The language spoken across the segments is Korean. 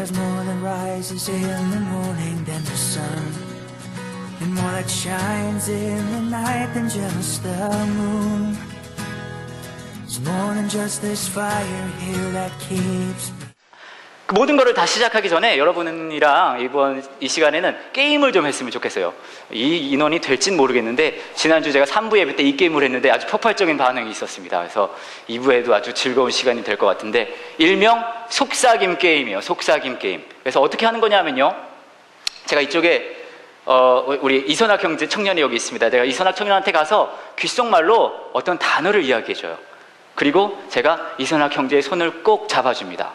There's more that rises in the morning than the sun, and more that shines in the night than just the moon. It's more than just this fire here that keeps me. 모든 거를 다 시작하기 전에 여러분이랑 이번 이 시간에는 게임을 좀 했으면 좋겠어요. 이 인원이 될진 모르겠는데 지난주 제가 3부 예배 때 이 게임을 했는데 아주 폭발적인 반응이 있었습니다. 그래서 2부에도 아주 즐거운 시간이 될 것 같은데, 일명 속삭임 게임이에요. 속삭임 게임. 그래서 어떻게 하는 거냐면요, 제가 이쪽에 우리 이선학 형제 청년이 여기 있습니다. 내가 이선학 청년한테 가서 귓속말로 어떤 단어를 이야기해줘요. 그리고 제가 이선학 형제의 손을 꼭 잡아줍니다.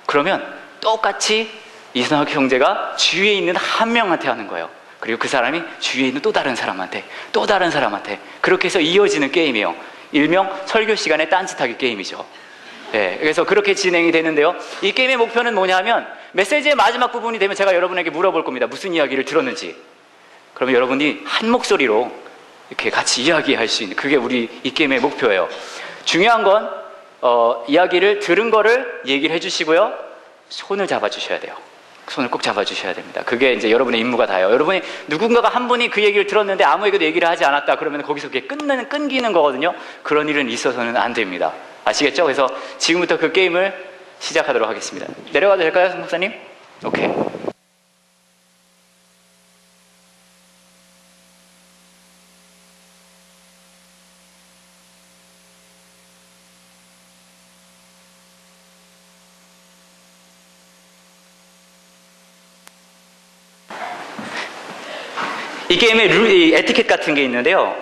그러면 똑같이 이선학 형제가 주위에 있는 한 명한테 하는 거예요. 그리고 그 사람이 주위에 있는 또 다른 사람한테, 또 다른 사람한테, 그렇게 해서 이어지는 게임이에요. 일명 설교 시간에 딴짓하기 게임이죠. 네, 그래서 그렇게 진행이 되는데요, 이 게임의 목표는 뭐냐면 메시지의 마지막 부분이 되면 제가 여러분에게 물어볼 겁니다. 무슨 이야기를 들었는지. 그러면 여러분이 한 목소리로 이렇게 같이 이야기할 수 있는, 그게 우리 이 게임의 목표예요. 중요한 건 이야기를 들은 거를 얘기를 해주시고요, 손을 잡아주셔야 돼요. 손을 꼭 잡아주셔야 됩니다. 그게 이제 여러분의 임무가 다예요. 여러분이 누군가가 한 분이 그 얘기를 들었는데 아무에게도 얘기를 하지 않았다 그러면 거기서 그게 끊기는 거거든요. 그런 일은 있어서는 안 됩니다. 아시겠죠? 그래서 지금부터 그 게임을 시작하도록 하겠습니다. 내려가도 될까요, 목사님? 오케이. 이 게임에 이 에티켓 같은 게 있는데요,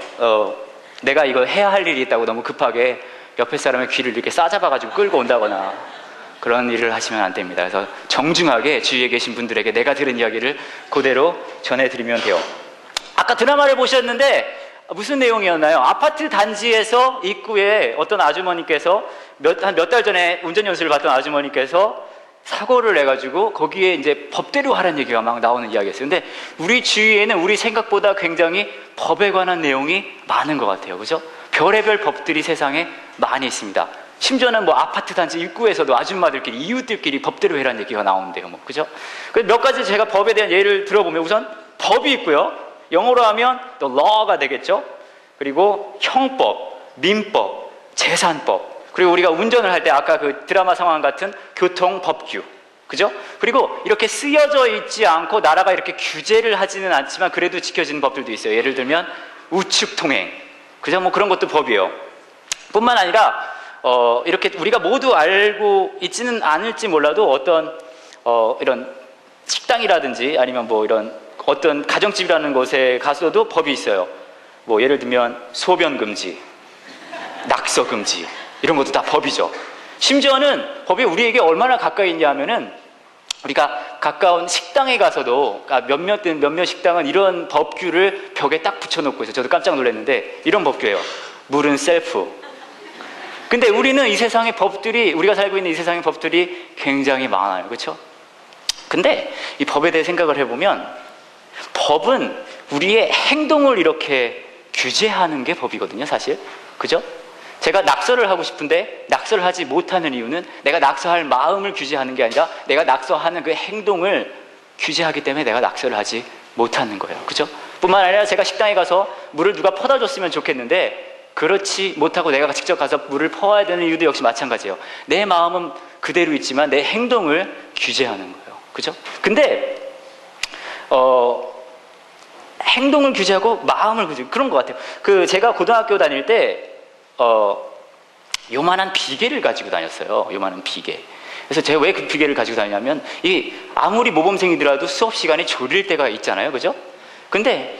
내가 이거 해야 할 일이 있다고 너무 급하게 옆에 사람의 귀를 이렇게 싸잡아가지고 끌고 온다거나 그런 일을 하시면 안 됩니다. 그래서 정중하게 주위에 계신 분들에게 내가 들은 이야기를 그대로 전해드리면 돼요. 아까 드라마를 보셨는데 무슨 내용이었나요? 아파트 단지에서 입구에 어떤 아주머니께서 몇 달 전에 운전 연수를 받던 아주머니께서 사고를 내가지고 거기에 이제 법대로 하라는 얘기가 막 나오는 이야기였어요. 근데 우리 주위에는 우리 생각보다 굉장히 법에 관한 내용이 많은 것 같아요. 그죠? 별의별 법들이 세상에 많이 있습니다. 심지어는 뭐 아파트 단지 입구에서도 아줌마들끼리, 이웃들끼리 법대로 해라는 얘기가 나오는데요. 뭐, 그죠? 몇 가지 제가 법에 대한 예를 들어보면, 우선 법이 있고요. 영어로 하면 또 law가 되겠죠? 그리고 형법, 민법, 재산법, 그리고 우리가 운전을 할 때 아까 그 드라마 상황 같은 교통법규, 그죠? 그리고 이렇게 쓰여져 있지 않고 나라가 이렇게 규제를 하지는 않지만 그래도 지켜지는 법들도 있어요. 예를 들면 우측통행, 그죠? 뭐 그런 것도 법이에요. 뿐만 아니라 이렇게 우리가 모두 알고 있지는 않을지 몰라도 어떤 이런 식당이라든지 아니면 뭐 이런 어떤 가정집이라는 곳에 가서도 법이 있어요. 뭐 예를 들면 소변 금지, 낙서 금지, 이런 것도 다 법이죠. 심지어는 법이 우리에게 얼마나 가까이 있냐 하면은 우리가 가까운 식당에 가서도 몇몇 식당은 이런 법규를 벽에 딱 붙여놓고 있어요. 저도 깜짝 놀랐는데 이런 법규예요. 물은 셀프. 근데 우리는 이 세상의 법들이, 우리가 살고 있는 이 세상의 법들이 굉장히 많아요. 그렇죠? 근데 이 법에 대해 생각을 해보면 법은 우리의 행동을 이렇게 규제하는 게 법이거든요, 사실. 그죠? 제가 낙서를 하고 싶은데 낙서를 하지 못하는 이유는 내가 낙서할 마음을 규제하는 게 아니라 내가 낙서하는 그 행동을 규제하기 때문에 내가 낙서를 하지 못하는 거예요. 그죠? 뿐만 아니라 제가 식당에 가서 물을 누가 퍼다 줬으면 좋겠는데 그렇지 못하고 내가 직접 가서 물을 퍼와야 되는 이유도 역시 마찬가지예요. 내 마음은 그대로 있지만 내 행동을 규제하는 거예요. 그죠? 근데 행동을 규제하고 마음을 규제, 그런 것 같아요. 제가 고등학교 다닐 때 요만한 비계를 가지고 다녔어요. 요만한 비계. 그래서 제가 왜 그 비계를 가지고 다니냐면, 아무리 모범생이더라도 수업 시간에 졸릴 때가 있잖아요. 그죠? 근데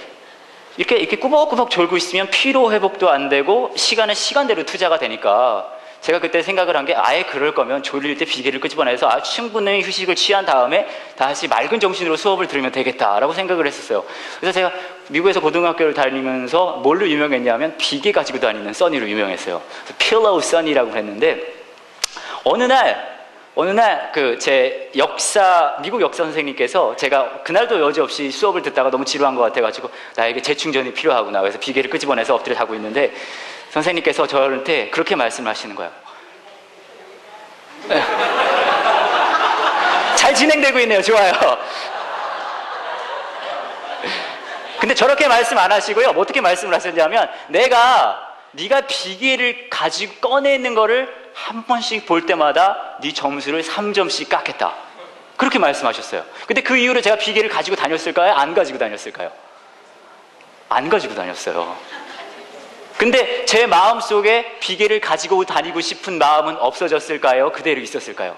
이렇게 꾸벅꾸벅 졸고 있으면 피로 회복도 안 되고 시간은 시간대로 투자가 되니까 제가 그때 생각을 한 게, 아예 그럴 거면 졸릴 때 비계를 끄집어내서 충분히 휴식을 취한 다음에 다시 맑은 정신으로 수업을 들으면 되겠다라고 생각을 했었어요. 그래서 제가 미국에서 고등학교를 다니면서 뭘로 유명했냐면 비계 가지고 다니는 써니로 유명했어요. 필로우 써니라고 했는데, 어느 날 제 미국 역사 선생님께서, 제가 그날도 여지없이 수업을 듣다가 너무 지루한 것 같아가지고 나에게 재충전이 필요하구나, 그래서 비계를 끄집어내서 엎드려 자고 있는데 선생님께서 저한테 그렇게 말씀하시는 거예요. 잘 진행되고 있네요. 좋아요. 근데 저렇게 말씀 안 하시고요. 어떻게 말씀을 하셨냐면, 네가 비계를 가지고 꺼내는 거를 한 번씩 볼 때마다 네 점수를 3점씩 깎겠다. 그렇게 말씀하셨어요. 근데 그 이후로 제가 비계를 가지고 다녔을까요? 안 가지고 다녔을까요? 안 가지고 다녔어요. 근데 제 마음속에 비계를 가지고 다니고 싶은 마음은 없어졌을까요? 그대로 있었을까요?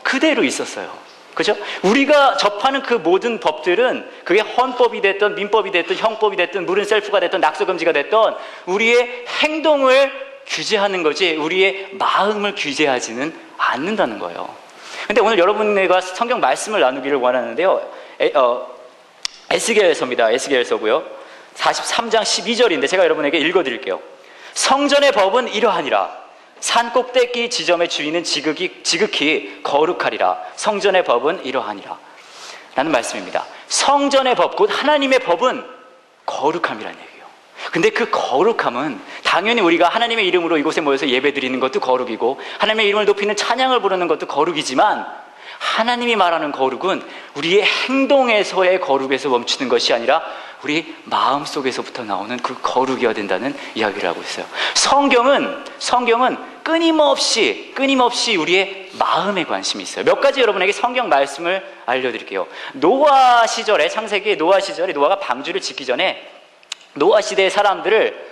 그대로 있었어요. 그죠? 우리가 접하는 그 모든 법들은, 그게 헌법이 됐든 민법이 됐든 형법이 됐든 물은 셀프가 됐든 낙서금지가 됐든, 우리의 행동을 규제하는 거지 우리의 마음을 규제하지는 않는다는 거예요. 근데 오늘 여러분과 성경 말씀을 나누기를 원하는데요, 에스겔서입니다. 에스겔서고요, 43장 12절인데 제가 여러분에게 읽어드릴게요. 성전의 법은 이러하니라. 산 꼭대기 지점의 주인은 지극히 거룩하리라. 성전의 법은 이러하니라 라는 말씀입니다. 성전의 법, 곧 하나님의 법은 거룩함이라는 얘기예요. 근데 그 거룩함은 당연히 우리가 하나님의 이름으로 이곳에 모여서 예배드리는 것도 거룩이고, 하나님의 이름을 높이는 찬양을 부르는 것도 거룩이지만, 하나님이 말하는 거룩은 우리의 행동에서의 거룩에서 멈추는 것이 아니라 우리 마음속에서부터 나오는 그 거룩이어야 된다는 이야기를 하고 있어요. 성경은 끊임없이 우리의 마음에 관심이 있어요. 몇 가지 여러분에게 성경 말씀을 알려드릴게요. 노아 시절에, 창세기 노아 시절에, 노아가 방주를 짓기 전에 노아 시대의 사람들을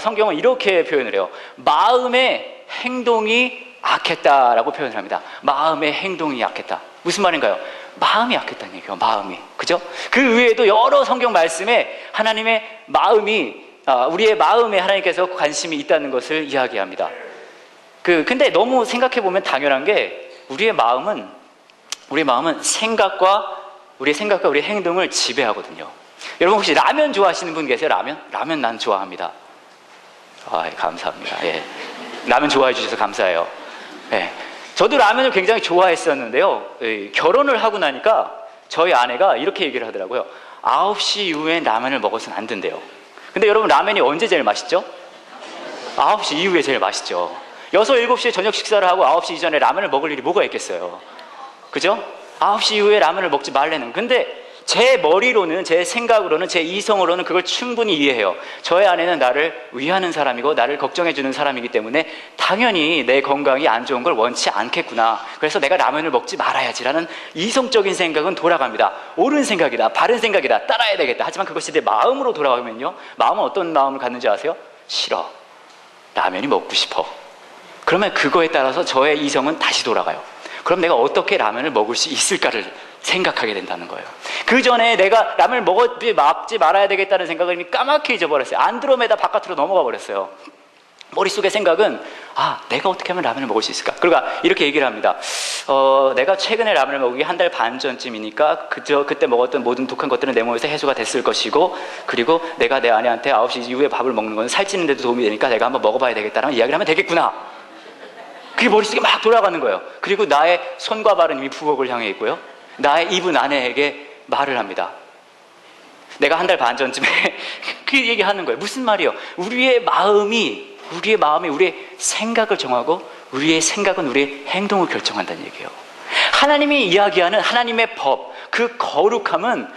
성경은 이렇게 표현을 해요. 마음의 행동이 악했다라고 표현을 합니다. 마음의 행동이 약했다. 무슨 말인가요? 마음이 약했다는 얘기예요. 마음이. 그죠? 그 외에도 여러 성경 말씀에 하나님의 마음이, 우리의 마음에 하나님께서 관심이 있다는 것을 이야기합니다. 근데 너무 생각해보면 당연한 게, 우리의 마음은 생각과 우리의 행동을 지배하거든요. 여러분 혹시 라면 좋아하시는 분 계세요? 라면 난 좋아합니다. 감사합니다. 예. 라면 좋아해 주셔서 감사해요. 예. 저도 라면을 굉장히 좋아했었는데요, 결혼을 하고 나니까 저희 아내가 이렇게 얘기를 하더라고요. 9시 이후에 라면을 먹어서는 안 된대요. 근데 여러분, 라면이 언제 제일 맛있죠? 9시 이후에 제일 맛있죠. 6, 7시에 저녁 식사를 하고 9시 이전에 라면을 먹을 일이 뭐가 있겠어요? 그죠? 9시 이후에 라면을 먹지 말래는. 근데 제 머리로는, 제 생각으로는, 제 이성으로는 그걸 충분히 이해해요. 저의 아내는 나를 위하는 사람이고 나를 걱정해주는 사람이기 때문에 당연히 내 건강이 안 좋은 걸 원치 않겠구나, 그래서 내가 라면을 먹지 말아야지라는 이성적인 생각은 돌아갑니다. 옳은 생각이다, 바른 생각이다, 따라야 되겠다. 하지만 그것이 내 마음으로 돌아가면요, 마음은 어떤 마음을 갖는지 아세요? 싫어, 라면이 먹고 싶어. 그러면 그거에 따라서 저의 이성은 다시 돌아가요. 그럼 내가 어떻게 라면을 먹을 수 있을까를 생각하게 된다는 거예요. 그 전에 내가 라면을 먹지 말아야 되겠다는 생각을 이미 까맣게 잊어버렸어요. 안드로메다 바깥으로 넘어가 버렸어요. 머릿속의 생각은, 내가 어떻게 하면 라면을 먹을 수 있을까? 그러니까 이렇게 얘기를 합니다. 내가 최근에 라면을 먹기 한 달 반 전쯤이니까 그때 먹었던 모든 독한 것들은 내 몸에서 해소가 됐을 것이고, 그리고 내가 내 아내한테 9시 이후에 밥을 먹는 건 살찌는 데도 도움이 되니까 내가 한번 먹어봐야 되겠다라는 이야기를 하면 되겠구나. 그게 머릿속에 막 돌아가는 거예요. 그리고 나의 손과 발은 이미 부엌을 향해 있고요, 나의 입은 아내에게 말을 합니다. 내가 한 달 반 전쯤에 그 얘기하는 거예요. 무슨 말이에요? 우리의 마음이 우리의 생각을 정하고, 우리의 생각은 우리의 행동을 결정한다는 얘기예요. 하나님이 이야기하는 하나님의 법, 그 거룩함은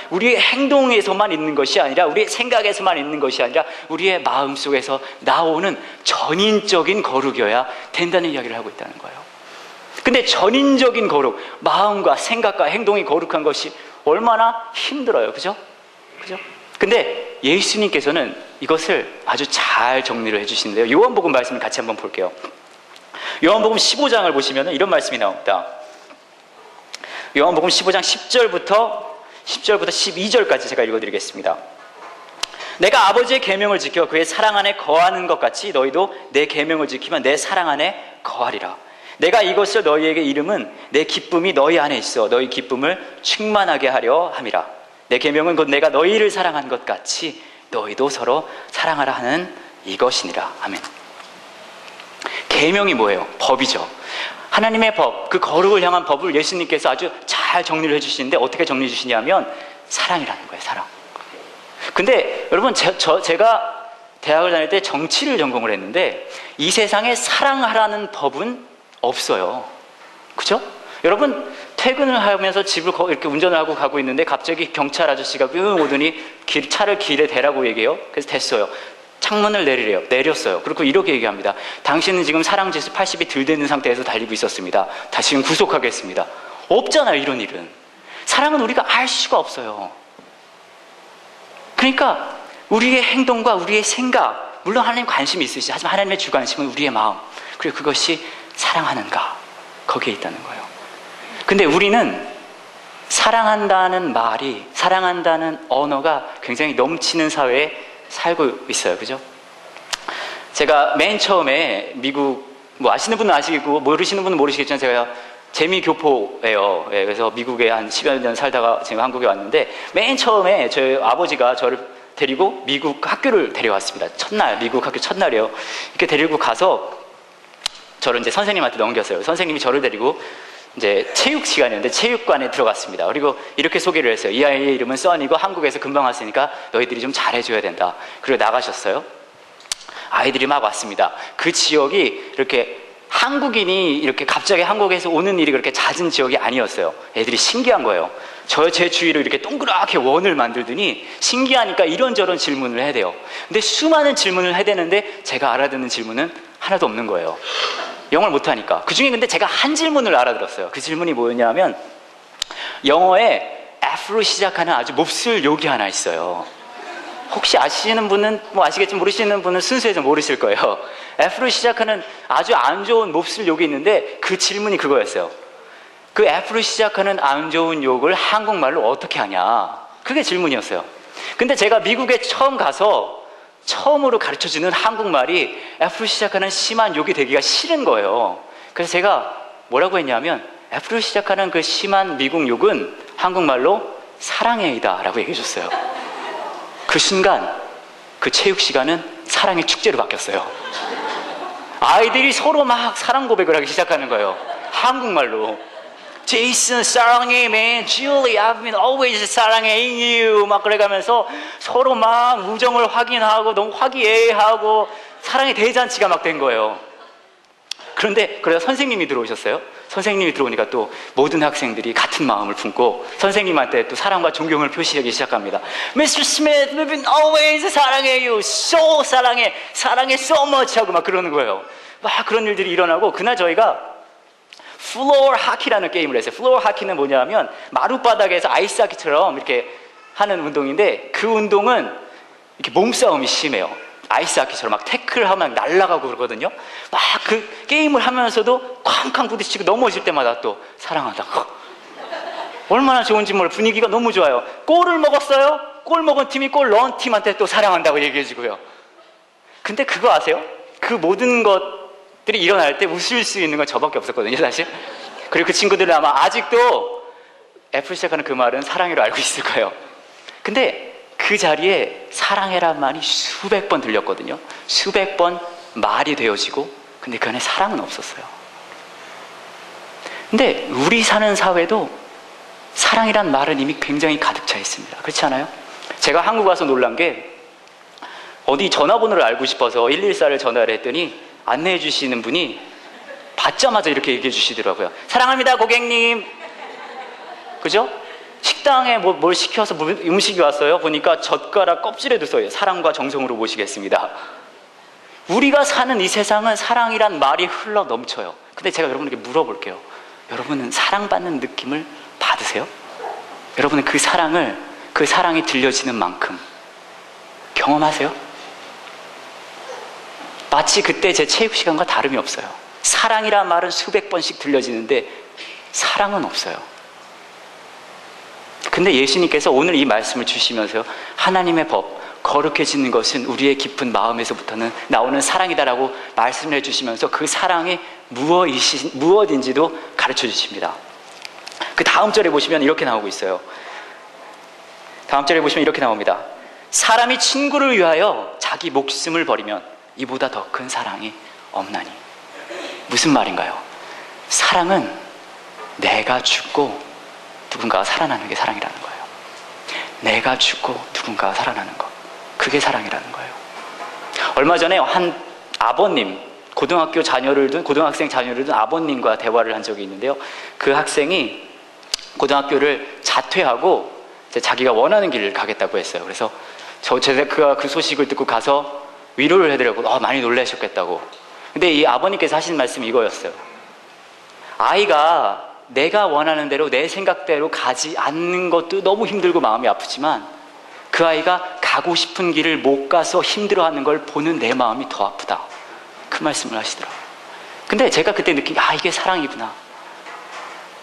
우리의 행동에서만 있는 것이 아니라, 우리의 생각에서만 있는 것이 아니라 우리의 마음속에서 나오는 전인적인 거룩이어야 된다는 이야기를 하고 있다는 거예요. 근데 전인적인 거룩, 마음과 생각과 행동이 거룩한 것이 얼마나 힘들어요. 그죠? 근데 예수님께서는 이것을 아주 잘 정리를 해주시는데요, 요한복음 말씀을 같이 한번 볼게요. 요한복음 15장을 보시면 이런 말씀이 나옵니다. 요한복음 15장 10절부터 12절까지 제가 읽어드리겠습니다. 내가 아버지의 계명을 지켜 그의 사랑 안에 거하는 것 같이 너희도 내 계명을 지키면 내 사랑 안에 거하리라. 내가 이것을 너희에게 이름은 내 기쁨이 너희 안에 있어 너희 기쁨을 충만하게 하려 함이라. 내 계명은 곧 내가 너희를 사랑한 것 같이 너희도 서로 사랑하라 하는 이것이니라. 아멘. 계명이 뭐예요? 법이죠. 하나님의 법, 그 거룩을 향한 법을 예수님께서 아주 잘 정리를 해주시는데, 어떻게 정리해 주시냐면 사랑이라는 거예요. 사랑. 근데 여러분, 제가 대학을 다닐 때 정치를 전공을 했는데 이 세상에 사랑하라는 법은 없어요. 그죠? 여러분, 퇴근을 하면서 집을 이렇게 운전을 하고 가고 있는데 갑자기 경찰 아저씨가 오더니 차를 길에 대라고 얘기해요. 그래서 됐어요. 창문을 내리래요. 내렸어요. 그리고 이렇게 얘기합니다. 당신은 지금 사랑지수 80이 덜 되는 상태에서 달리고 있었습니다. 다시는 구속하겠습니다. 없잖아요, 이런 일은. 사랑은 우리가 알 수가 없어요. 그러니까 우리의 행동과 우리의 생각, 물론 하나님 관심이 있으시죠. 하지만 하나님의 주관심은 우리의 마음, 그리고 그것이 사랑하는가, 거기에 있다는 거예요. 근데 우리는 사랑한다는 말이, 사랑한다는 언어가 굉장히 넘치는 사회에 살고 있어요. 그죠? 제가 맨 처음에 미국, 아시는 분은 아시고 모르시는 분은 모르시겠지만 제가 재미교포예요. 예, 그래서 미국에 한 10여 년 살다가 지금 한국에 왔는데, 맨 처음에 저희 아버지가 저를 데리고 미국 학교를 데려왔습니다. 첫날, 미국 학교 첫날이에요. 이렇게 데리고 가서 저를 이제 선생님한테 넘겼어요. 선생님이 저를 데리고 이제 체육 시간이었는데 체육관에 들어갔습니다. 그리고 이렇게 소개를 했어요. 이 아이의 이름은 써니고 한국에서 금방 왔으니까 너희들이 좀 잘해줘야 된다. 그리고 나가셨어요. 아이들이 막 왔습니다. 그 지역이 이렇게 한국인이 이렇게 갑자기 한국에서 오는 일이 그렇게 잦은 지역이 아니었어요. 애들이 신기한 거예요. 제 주위로 이렇게 동그랗게 원을 만들더니 신기하니까 이런저런 질문을 해야 돼요. 근데 수많은 질문을 해야 되는데 제가 알아듣는 질문은 하나도 없는 거예요. 영어를 못하니까. 그 중에 근데 제가 한 질문을 알아들었어요. 그 질문이 뭐였냐면, 영어에 F로 시작하는 아주 몹쓸 욕이 하나 있어요. 혹시 아시는 분은 아시겠지만 모르시는 분은 순수해서 모르실 거예요. F로 시작하는 아주 안 좋은 몹쓸 욕이 있는데, 그 질문이 그거였어요. 그 F로 시작하는 안 좋은 욕을 한국말로 어떻게 하냐, 그게 질문이었어요. 근데 제가 미국에 처음 가서 처음으로 가르쳐주는 한국말이 F로 시작하는 심한 욕이 되기가 싫은 거예요. 그래서 제가 뭐라고 했냐면, F로 시작하는 그 심한 미국 욕은 한국말로 사랑해이다 라고 얘기해 줬어요. 그 순간 그 체육 시간은 사랑의 축제로 바뀌었어요. 아이들이 서로 막 사랑 고백을 하기 시작하는 거예요. 한국말로. 제이슨 사랑해, man. Julie, I've been always 사랑해 you. 막 그래가면서 서로 막 우정을 확인하고 너무 화기애애하고 사랑의 대잔치가 막 된 거예요. 그런데 그래서 선생님이 들어오셨어요. 선생님이 들어오니까 또 모든 학생들이 같은 마음을 품고 선생님한테 또 사랑과 존경을 표시하기 시작합니다. Mr. Smith, we've been always 사랑해 you. So 사랑해. 사랑해 so much 하고 막 그러는 거예요. 막 그런 일들이 일어나고, 그날 저희가 플로어 하키라는 게임을 했어요. 플로어 하키는 뭐냐면 마룻바닥에서 아이스하키처럼 이렇게 하는 운동인데, 그 운동은 이렇게 몸싸움이 심해요. 아이스하키처럼 막 태클하면 날아가고 그러거든요. 막 그 게임을 하면서도 쾅쾅 부딪히고 넘어질 때마다 또 사랑한다. 얼마나 좋은지 몰라. 분위기가 너무 좋아요. 골을 먹었어요. 골 먹은 팀이 골 넣은 팀한테 또 사랑한다고 얘기해주고요. 근데 그거 아세요? 그 모든 것들이 일어날 때 웃을 수 있는 건 저밖에 없었거든요, 사실. 그리고 그 친구들은 아마 아직도 F 시작하는 그 말은 사랑해로 알고 있을 거예요. 근데 그 자리에 사랑해란 말이 수백 번 들렸거든요. 수백 번 말이 되어지고, 근데 그 안에 사랑은 없었어요. 근데 우리 사는 사회도 사랑이란 말은 이미 굉장히 가득 차 있습니다. 그렇지 않아요? 제가 한국 와서 놀란 게, 어디 전화번호를 알고 싶어서 114를 전화를 했더니 안내해 주시는 분이 받자마자 이렇게 얘기해 주시더라고요. 사랑합니다, 고객님. 그죠? 식당에 뭘 시켜서 음식이 왔어요. 보니까 젓가락 껍질에도 써요. 사랑과 정성으로 모시겠습니다. 우리가 사는 이 세상은 사랑이란 말이 흘러 넘쳐요. 근데 제가 여러분에게 물어볼게요. 여러분은 사랑받는 느낌을 받으세요? 여러분은 그 사랑이 들려지는 만큼 경험하세요? 마치 그때 제 체육 시간과 다름이 없어요. 사랑이란 말은 수백 번씩 들려지는데 사랑은 없어요. 근데 예수님께서 오늘 이 말씀을 주시면서요, 하나님의 법, 거룩해지는 것은 우리의 깊은 마음에서부터는 나오는 사랑이다라고 말씀을 해주시면서 그 사랑이 무엇인지도 가르쳐 주십니다. 그 다음 절에 보시면 이렇게 나오고 있어요. 다음 절에 보시면 이렇게 나옵니다. 사람이 친구를 위하여 자기 목숨을 버리면 이보다 더 큰 사랑이 없나니. 무슨 말인가요? 사랑은 내가 죽고 누군가가 살아나는 게 사랑이라는 거예요. 내가 죽고 누군가가 살아나는 것, 그게 사랑이라는 거예요. 얼마 전에 한 아버님, 고등학생 자녀를 둔 아버님과 대화를 한 적이 있는데요. 그 학생이 고등학교를 자퇴하고 이제 자기가 원하는 길을 가겠다고 했어요. 그래서 제가 그 소식을 듣고 가서 위로를 해드리고 많이 놀라셨겠다고. 근데 이 아버님께서 하신 말씀이 이거였어요. 아이가 내가 원하는 대로 내 생각대로 가지 않는 것도 너무 힘들고 마음이 아프지만 그 아이가 가고 싶은 길을 못 가서 힘들어하는 걸 보는 내 마음이 더 아프다. 그 말씀을 하시더라고요. 근데 제가 그때 느낀 게 이게 사랑이구나.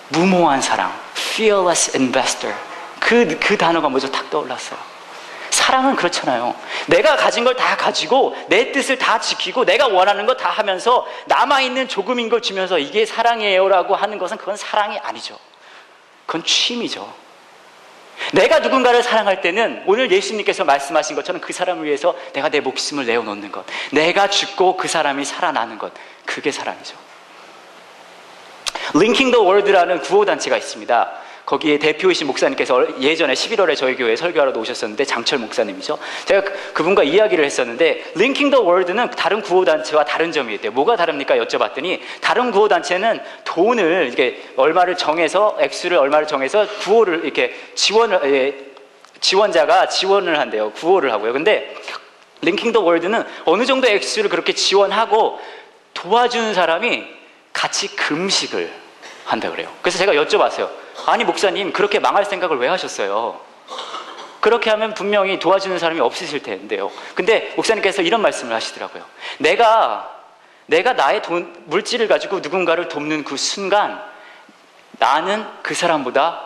무모한 사랑, fearless investor. 그 단어가 먼저 탁 떠올랐어요. 사랑은 그렇잖아요. 내가 가진 걸 다 가지고 내 뜻을 다 지키고 내가 원하는 거 다 하면서 남아있는 조금인 걸 주면서 이게 사랑이에요 라고 하는 것은 그건 사랑이 아니죠. 그건 취미죠. 내가 누군가를 사랑할 때는 오늘 예수님께서 말씀하신 것처럼 그 사람을 위해서 내가 내 목숨을 내어놓는 것, 내가 죽고 그 사람이 살아나는 것, 그게 사랑이죠. Linking the World라는 구호단체가 있습니다. 거기에 대표이신 목사님께서 예전에 11월에 저희 교회에 설교하러 오셨었는데, 장철 목사님이죠. 제가 그분과 이야기를 했었는데 Linking the World는 다른 구호단체와 다른 점이 있대요. 뭐가 다릅니까? 여쭤봤더니 다른 구호단체는 돈을 이렇게 얼마를 정해서 액수를 얼마를 정해서 구호를 이렇게 지원자가 지원을 한대요. 구호를 하고요. 근데 Linking the World는 어느 정도 액수를 그렇게 지원하고 도와주는 사람이 같이 금식을 한다 그래요. 그래서 제가 여쭤봤어요. 아니 목사님, 그렇게 망할 생각을 왜 하셨어요? 그렇게 하면 분명히 도와주는 사람이 없으실 텐데요. 근데 목사님께서 이런 말씀을 하시더라고요. 내가 나의 물질을 가지고 누군가를 돕는 그 순간 나는 그 사람보다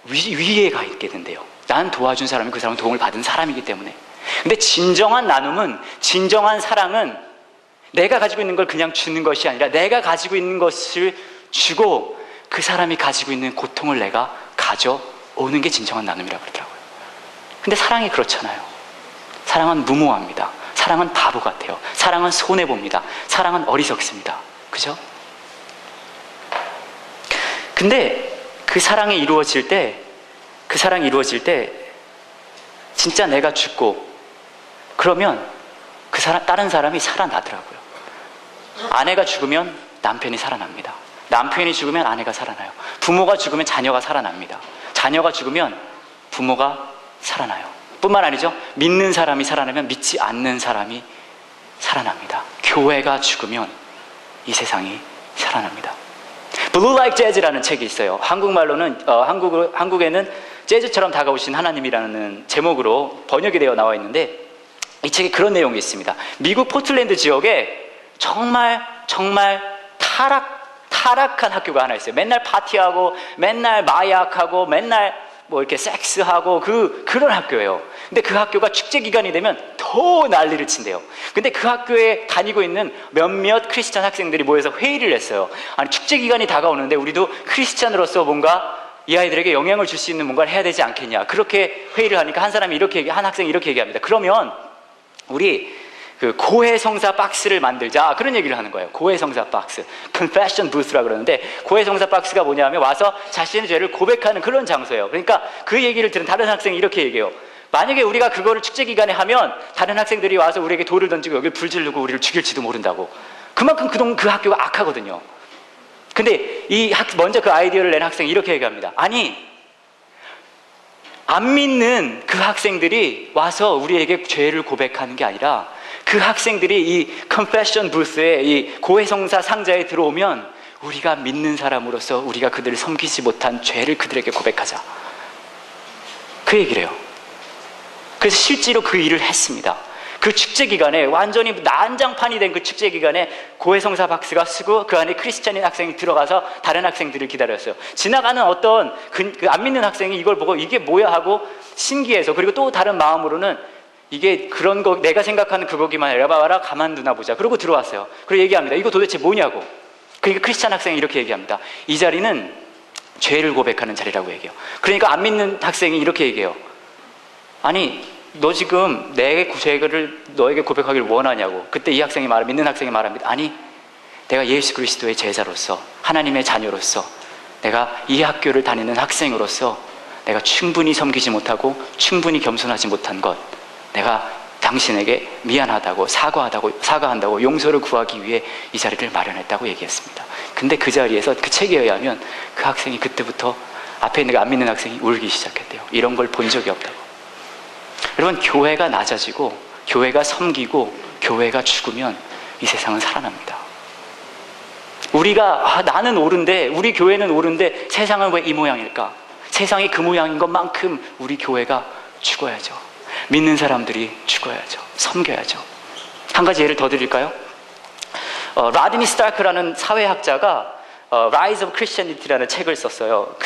위에 가 있게 된대요. 나는 도와준 사람이 그 사람은 도움을 받은 사람이기 때문에. 근데 진정한 나눔은, 진정한 사랑은 내가 가지고 있는 걸 그냥 주는 것이 아니라 내가 가지고 있는 것을 주고 그 사람이 가지고 있는 고통을 내가 가져오는 게 진정한 나눔이라고 그러더라고요. 근데 사랑이 그렇잖아요. 사랑은 무모합니다. 사랑은 바보 같아요. 사랑은 손해봅니다. 사랑은 어리석습니다. 그죠? 근데 그 사랑이 이루어질 때 진짜 내가 죽고 그러면 다른 사람이 살아나더라고요. 아내가 죽으면 남편이 살아납니다. 남편이 죽으면 아내가 살아나요. 부모가 죽으면 자녀가 살아납니다. 자녀가 죽으면 부모가 살아나요. 뿐만 아니죠. 믿는 사람이 살아나면 믿지 않는 사람이 살아납니다. 교회가 죽으면 이 세상이 살아납니다. Blue Like Jazz라는 책이 있어요. 한국말로는 한국에는 재즈처럼 다가오신 하나님이라는 제목으로 번역이 되어 나와 있는데, 이 책에 그런 내용이 있습니다. 미국 포틀랜드 지역에 정말 타락한 학교가 하나 있어요. 맨날 파티하고 맨날 마약하고 맨날 뭐 이렇게 섹스하고 그런 학교예요. 근데 그 학교가 축제 기간이 되면 더 난리를 친대요. 근데 그 학교에 다니고 있는 몇몇 크리스찬 학생들이 모여서 회의를 했어요. 아니, 축제 기간이 다가오는데 우리도 크리스찬으로서 뭔가 이 아이들에게 영향을 줄 수 있는 뭔가를 해야 되지 않겠냐. 그렇게 회의를 하니까 한 학생이 이렇게 얘기합니다. 그러면 우리 그 고해성사 박스를 만들자, 그런 얘기를 하는 거예요. 고해성사 박스, confession booth라고 그러는데, 고해성사 박스가 뭐냐면 와서 자신의 죄를 고백하는 그런 장소예요. 그러니까 그 얘기를 들은 다른 학생이 이렇게 얘기해요. 만약에 우리가 그거를 축제 기간에 하면 다른 학생들이 와서 우리에게 돌을 던지고 여기를 불 지르고 우리를 죽일지도 모른다고. 그만큼 그 학교가 악하거든요. 근데 먼저 그 아이디어를 낸 학생이 이렇게 얘기합니다. 아니, 안 믿는 그 학생들이 와서 우리에게 죄를 고백하는 게 아니라 그 학생들이 이 confession booth에, 이 고해성사 상자에 들어오면 우리가 믿는 사람으로서 우리가 그들을 섬기지 못한 죄를 그들에게 고백하자. 그 얘기를 해요. 그래서 실제로 그 일을 했습니다. 그 축제 기간에, 완전히 난장판이 된 그 축제 기간에 고해성사 박스가 쓰고 그 안에 크리스찬인 학생이 들어가서 다른 학생들을 기다렸어요. 지나가는 어떤 안 믿는 학생이 이걸 보고 이게 뭐야 하고 신기해서, 그리고 또 다른 마음으로는 이게 그런 거, 내가 생각하는 그거기만 해라, 봐라, 가만두나 보자. 그러고 들어왔어요. 그리고 얘기합니다. 이거 도대체 뭐냐고. 그러니까 크리스찬 학생이 이렇게 얘기합니다. 이 자리는 죄를 고백하는 자리라고 얘기해요. 그러니까 안 믿는 학생이 이렇게 얘기해요. 아니, 너 지금 내 죄를 너에게 고백하기를 원하냐고. 그때 이 학생이 믿는 학생이 말합니다. 아니, 내가 예수 그리스도의 제자로서, 하나님의 자녀로서, 내가 이 학교를 다니는 학생으로서 내가 충분히 섬기지 못하고 충분히 겸손하지 못한 것, 내가 당신에게 미안하다고 사과한다고 용서를 구하기 위해 이 자리를 마련했다고 얘기했습니다. 근데 그 자리에서 그 책에 의하면 그 학생이 그때부터 앞에 있는 안 믿는 학생이 울기 시작했대요. 이런 걸 본 적이 없다고. 여러분, 교회가 낮아지고 교회가 섬기고 교회가 죽으면 이 세상은 살아납니다. 우리가 나는 옳은데, 우리 교회는 옳은데 세상은 왜 이 모양일까? 세상이 그 모양인 것만큼 우리 교회가 죽어야죠. 믿는 사람들이 죽어야죠. 섬겨야죠. 한 가지 예를 더 드릴까요? 라드니 스타크라는 사회학자가 Rise of Christianity라는 책을 썼어요.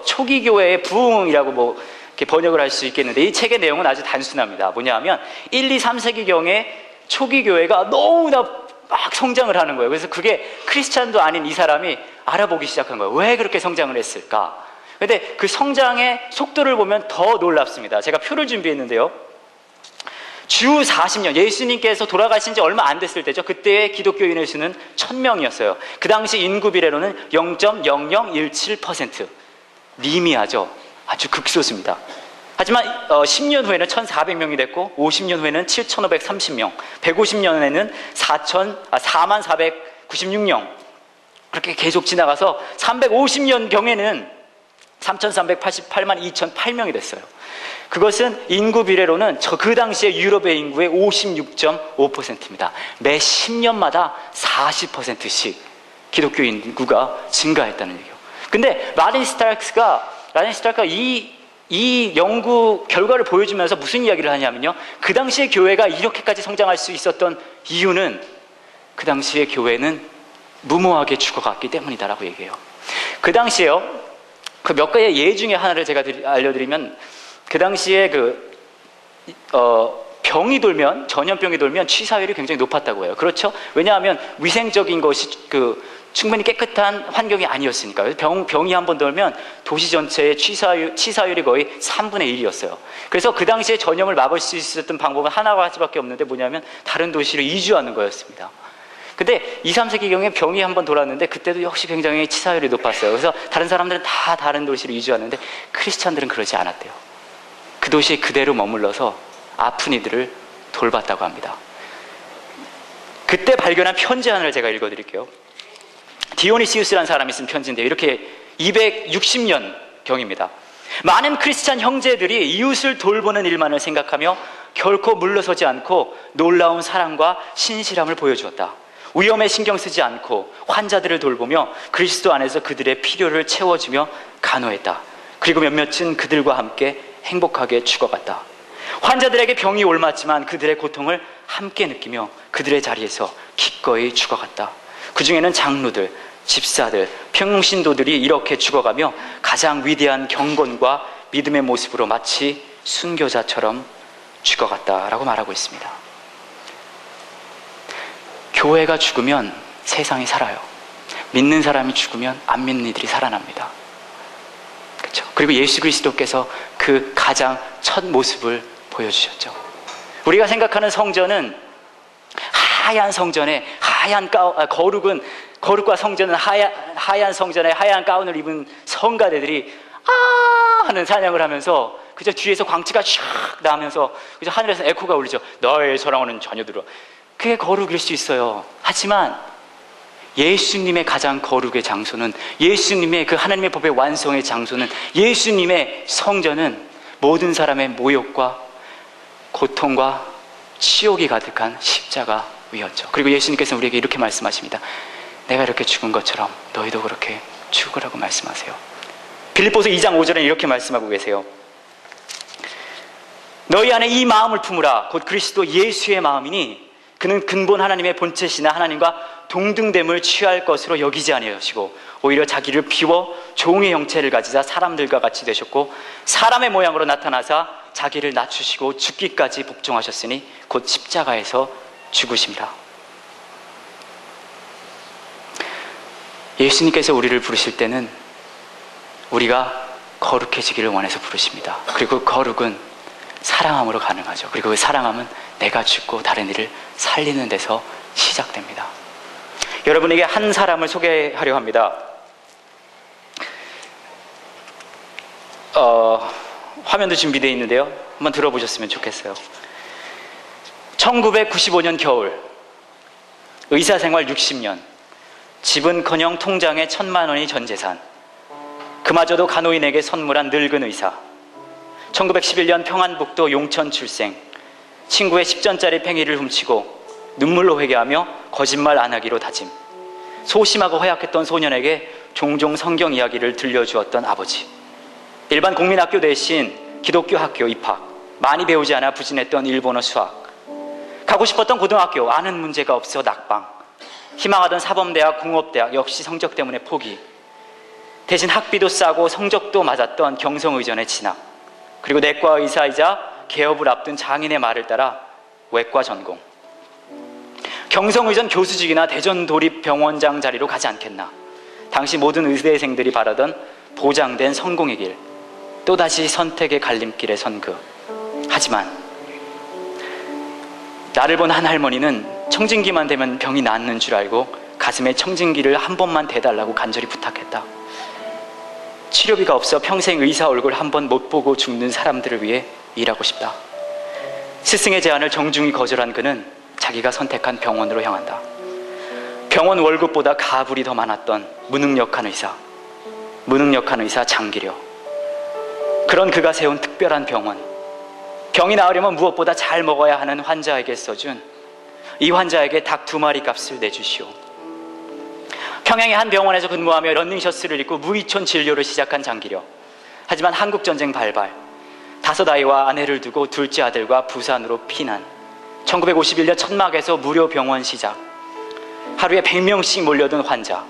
초기 교회의 부흥이라고 이렇게 번역을 할 수 있겠는데, 이 책의 내용은 아주 단순합니다. 뭐냐면 1, 2, 3세기경에 초기 교회가 너무나 막 성장을 하는 거예요. 그래서 그게 크리스찬도 아닌 이 사람이 알아보기 시작한 거예요. 왜 그렇게 성장을 했을까? 근데 그 성장의 속도를 보면 더 놀랍습니다. 제가 표를 준비했는데요. 주 40년, 예수님께서 돌아가신 지 얼마 안 됐을 때죠. 그때의 기독교인의 수는 1000명이었어요. 그 당시 인구 비례로는 0.0017%. 미미하죠. 아주 극소수입니다. 하지만 10년 후에는 1400명이 됐고, 50년 후에는 7530명, 150년에는 4496명, 그렇게 계속 지나가서 350년 경에는 3388만 2008명이 됐어요. 그것은 인구 비례로는 그 당시에 유럽의 인구의 56.5%입니다. 매 10년마다 40%씩 기독교 인구가 증가했다는 얘기예요. 근데 라드니 스타크가 이 연구 결과를 보여주면서 무슨 이야기를 하냐면요, 그 당시에 교회가 이렇게까지 성장할 수 있었던 이유는 그 당시에 교회는 무모하게 죽어갔기 때문이다라고 얘기해요. 그 당시에요, 그 몇 가지 예 중에 하나를 제가 알려드리면, 그 당시에 병이 돌면, 전염병이 돌면 취사율이 굉장히 높았다고 해요. 그렇죠? 왜냐하면 위생적인 것이 충분히 깨끗한 환경이 아니었으니까요. 병이 한번 돌면 도시 전체의 치사율이 거의 3분의 1이었어요. 그래서 그 당시에 전염을 막을 수 있었던 방법은 하나밖에 없는데, 뭐냐면 다른 도시로 이주하는 거였습니다. 근데 2, 3세기경에 병이 한번 돌았는데 그때도 역시 굉장히 치사율이 높았어요. 그래서 다른 사람들은 다 다른 도시로 이주하는데 크리스찬들은 그러지 않았대요. 그 도시에 그대로 머물러서 아픈 이들을 돌봤다고 합니다. 그때 발견한 편지 하나를 제가 읽어드릴게요. 디오니시우스라는 사람이 쓴 편지인데요, 이렇게 260년 경입니다. 많은 크리스찬 형제들이 이웃을 돌보는 일만을 생각하며 결코 물러서지 않고 놀라운 사랑과 신실함을 보여주었다. 위험에 신경 쓰지 않고 환자들을 돌보며 그리스도 안에서 그들의 필요를 채워주며 간호했다. 그리고 몇몇은 그들과 함께 행복하게 죽어갔다. 환자들에게 병이 옮았지만 그들의 고통을 함께 느끼며 그들의 자리에서 기꺼이 죽어갔다. 그 중에는 장로들, 집사들, 평신도들이 이렇게 죽어가며 가장 위대한 경건과 믿음의 모습으로 마치 순교자처럼 죽어갔다라고 말하고 있습니다. 교회가 죽으면 세상이 살아요. 믿는 사람이 죽으면 안 믿는 이들이 살아납니다. 그렇죠? 그리고 예수 그리스도께서 그 가장 첫 모습을 보여주셨죠. 우리가 생각하는 성전은 하얀 성전에 하얀 거룩과 성전은 하얀 성전에 하얀 가운을 입은 성가대들이 하는 찬양을 하면서 그저 뒤에서 광채가 샥 나면서 그저 하늘에서 에코가 울리죠. 너의 사랑하는 자녀들아. 그게 거룩일 수 있어요. 하지만 예수님의 가장 거룩의 장소는, 예수님의 그 하나님의 법의 완성의 장소는, 예수님의 성전은 모든 사람의 모욕과 고통과 치욕이 가득한 십자가 위였죠. 그리고 예수님께서는 우리에게 이렇게 말씀하십니다. 내가 이렇게 죽은 것처럼 너희도 그렇게 죽으라고 말씀하세요. 빌립보서 2장 5절에 이렇게 말씀하고 계세요. 너희 안에 이 마음을 품으라. 곧 그리스도 예수의 마음이니 그는 근본 하나님의 본체시나 하나님과 동등됨을 취할 것으로 여기지 아니하시고 오히려 자기를 비워 종의 형체를 가지사 사람들과 같이 되셨고 사람의 모양으로 나타나사 자기를 낮추시고 죽기까지 복종하셨으니 곧 십자가에서 죽으십니다. 예수님께서 우리를 부르실 때는 우리가 거룩해지기를 원해서 부르십니다. 그리고 그 거룩은 사랑함으로 가능하죠. 그리고 그 사랑함은 내가 죽고 다른 이를 살리는 데서 시작됩니다. 여러분에게 한 사람을 소개하려 합니다. 화면도 준비되어 있는데요, 한번 들어보셨으면 좋겠어요. 1995년 겨울, 의사생활 60년, 집은커녕 통장에 1,000만 원이 전 재산, 그마저도 간호인에게 선물한 늙은 의사, 1911년 평안북도 용천 출생, 친구의 10전짜리 팽이를 훔치고 눈물로 회개하며 거짓말 안 하기로 다짐, 소심하고 허약했던 소년에게 종종 성경 이야기를 들려주었던 아버지, 일반 국민학교 대신 기독교 학교 입학, 많이 배우지 않아 부진했던 일본어 수학, 가고 싶었던 고등학교 아는 문제가 없어 낙방, 희망하던 사범대학 공업대학 역시 성적 때문에 포기, 대신 학비도 싸고 성적도 맞았던 경성의전에 진학, 그리고 내과 의사이자 개업을 앞둔 장인의 말을 따라 외과 전공, 경성의전 교수직이나 대전도립병원장 자리로 가지 않겠나. 당시 모든 의대생들이 바라던 보장된 성공의 길, 또다시 선택의 갈림길에 선 그. 하지만 나를 본 한 할머니는 청진기만 되면 병이 낫는 줄 알고 가슴에 청진기를 한 번만 대달라고 간절히 부탁했다. 치료비가 없어 평생 의사 얼굴 한 번 못 보고 죽는 사람들을 위해 일하고 싶다. 스승의 제안을 정중히 거절한 그는 자기가 선택한 병원으로 향한다. 병원 월급보다 가불이 더 많았던 무능력한 의사 장기려. 그런 그가 세운 특별한 병원, 병이 나으려면 무엇보다 잘 먹어야 하는 환자에게 써준 이 환자에게 닭 2마리 값을 내주시오. 평양의 한 병원에서 근무하며 러닝셔츠를 입고 무이촌 진료를 시작한 장기려. 하지만 한국전쟁 발발, 5아이와 아내를 두고 둘째 아들과 부산으로 피난, 1951년 천막에서 무료 병원 시작, 하루에 100명씩 몰려든 환자,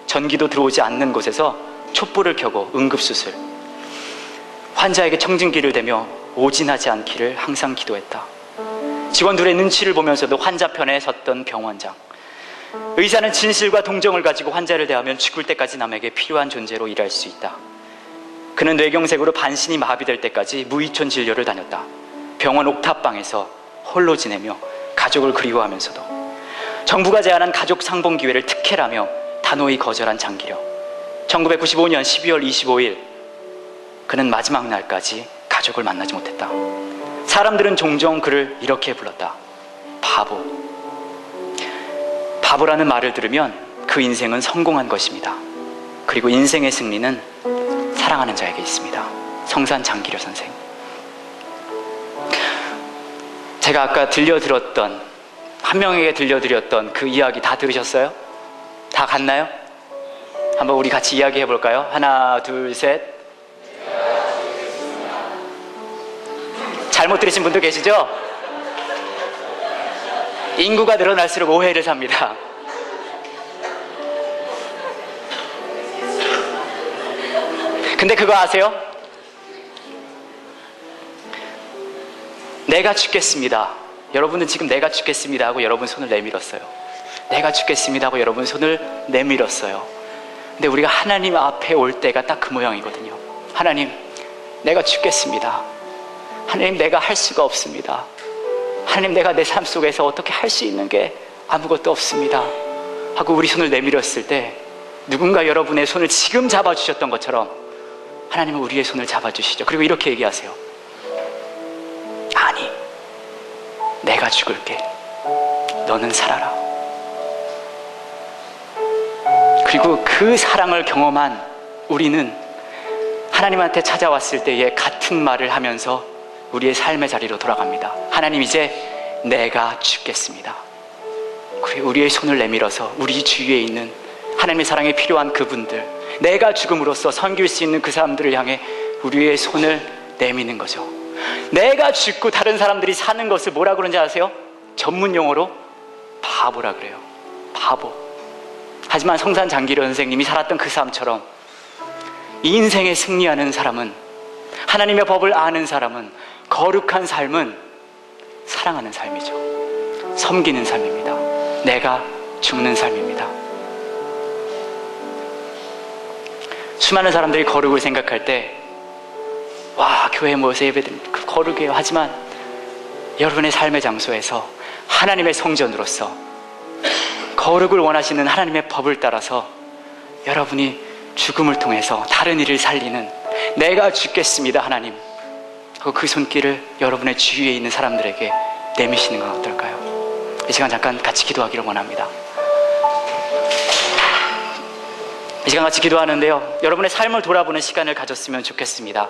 전기도 들어오지 않는 곳에서 촛불을 켜고 응급수술, 환자에게 청진기를 대며 오진하지 않기를 항상 기도했다. 직원들의 눈치를 보면서도 환자 편에 섰던 병원장, 의사는 진실과 동정을 가지고 환자를 대하면 죽을 때까지 남에게 필요한 존재로 일할 수 있다. 그는 뇌경색으로 반신이 마비될 때까지 무이촌 진료를 다녔다. 병원 옥탑방에서 홀로 지내며 가족을 그리워하면서도 정부가 제안한 가족 상봉 기회를 특혜라며 단호히 거절한 장기려. 1995년 12월 25일 그는 마지막 날까지 가족을 만나지 못했다. 사람들은 종종 그를 이렇게 불렀다. 바보. 바보라는 말을 들으면 그 인생은 성공한 것입니다. 그리고 인생의 승리는 사랑하는 자에게 있습니다. 성산 장기려 선생. 제가 아까 한 명에게 들려드렸던 그 이야기 다 들으셨어요? 다 갔나요? 한번 우리 같이 이야기해 볼까요? 하나, 둘, 셋. 잘못 들으신 분도 계시죠? 인구가 늘어날수록 오해를 삽니다. 근데 그거 아세요? 내가 죽겠습니다. 여러분은 지금 내가 죽겠습니다 하고 여러분 손을 내밀었어요. 내가 죽겠습니다 하고 여러분 손을 내밀었어요. 근데 우리가 하나님 앞에 올 때가 딱 그 모양이거든요. 하나님, 내가 죽겠습니다. 하나님, 내가 할 수가 없습니다. 하나님, 내가 내 삶 속에서 어떻게 할 수 있는 게 아무것도 없습니다 하고 우리 손을 내밀었을 때 누군가 여러분의 손을 지금 잡아주셨던 것처럼 하나님은 우리의 손을 잡아주시죠. 그리고 이렇게 얘기하세요. 아니, 내가 죽을게. 너는 살아라. 그리고 그 사랑을 경험한 우리는 하나님한테 찾아왔을 때에 같은 말을 하면서 우리의 삶의 자리로 돌아갑니다. 하나님, 이제 내가 죽겠습니다. 그리고 우리의 손을 내밀어서 우리 주위에 있는 하나님의 사랑에 필요한 그분들, 내가 죽음으로써 섬길 수 있는 그 사람들을 향해 우리의 손을 내미는 거죠. 내가 죽고 다른 사람들이 사는 것을 뭐라 그러는지 아세요? 전문 용어로 바보라 그래요. 바보. 하지만 성산 장기려 선생님이 살았던 그 삶처럼 이 인생에 승리하는 사람은, 하나님의 법을 아는 사람은, 거룩한 삶은 사랑하는 삶이죠. 섬기는 삶입니다. 내가 죽는 삶입니다. 수많은 사람들이 거룩을 생각할 때, 와, 교회 모여서 예배드립니다, 그 거룩이에요. 하지만 여러분의 삶의 장소에서 하나님의 성전으로서 거룩을 원하시는 하나님의 법을 따라서 여러분이 죽음을 통해서 다른 이를 살리는, 내가 죽겠습니다 하나님 하고 그 손길을 여러분의 주위에 있는 사람들에게 내미시는 건 어떨까요? 이 시간 잠깐 같이 기도하기를 원합니다. 이 시간 같이 기도하는데요, 여러분의 삶을 돌아보는 시간을 가졌으면 좋겠습니다.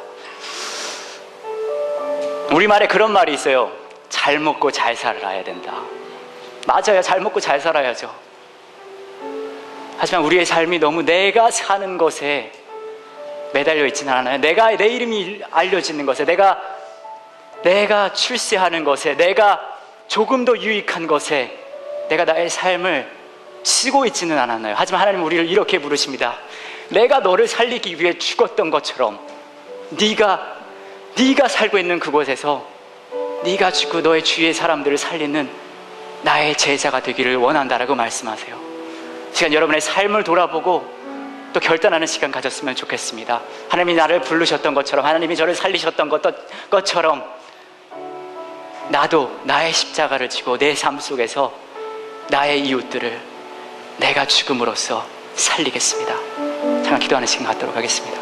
우리말에 그런 말이 있어요. 잘 먹고 잘 살아야 된다. 맞아요. 잘 먹고 잘 살아야죠. 하지만 우리의 삶이 너무 내가 사는 것에 매달려 있지는 않아요. 내 이름이 알려지는 것에, 내가 출세하는 것에, 내가 조금 더 유익한 것에 내가 나의 삶을 쓰고 있지는 않았나요? 하지만 하나님은 우리를 이렇게 부르십니다. 내가 너를 살리기 위해 죽었던 것처럼 네가 살고 있는 그곳에서 네가 죽고 너의 주위의 사람들을 살리는 나의 제자가 되기를 원한다라고 말씀하세요. 이 시간 여러분의 삶을 돌아보고 또 결단하는 시간 가졌으면 좋겠습니다. 하나님이 나를 부르셨던 것처럼, 하나님이 저를 살리셨던 것처럼 나도 나의 십자가를 지고 내 삶 속에서 나의 이웃들을 내가 죽음으로써 살리겠습니다. 잠깐 기도하는 시간 갖도록 하겠습니다.